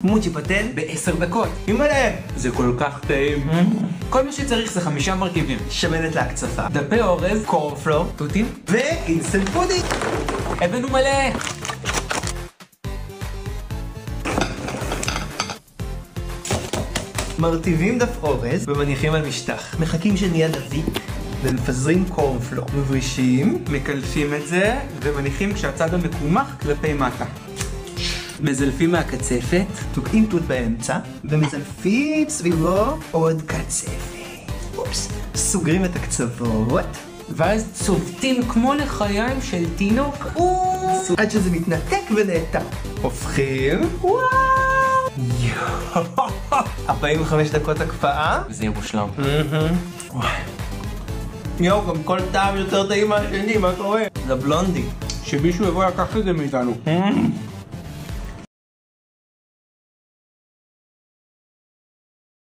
מוצ'י פטל ב10 דקות. אימא'לה, זה כל כך טעים. כל מה שצריך זה 5 מרכיבים. שמנת להקצפה, דפי אורז, קורנפלור תותים, ואינסטנט פודינג. הבאנו מלא. מרטיבים דף אורז ומניחים על משטח. מחכים שנהיה דביק ומפזרים קורנפלור. מברישים, מקלפים את זה ומניחים כשהצד המקומח כלפי מטה. מזלפים מהקצפת, תוקעים תות באמצע ומזלפים סביבו עוד קצפת. אופס, סוגרים את הקצוות ואז צובטים כמו לחיים של תינוק. עד שזה מתנתק ונעתק. הופכים, וואו, 45 דקות הקפאה. זה יהיה מושלם. יואו, גם כל טעם יותר טעים מהשני, מה קורה? זה בלונדי. שמישהו יבוא לקחת את זה מאיתנו.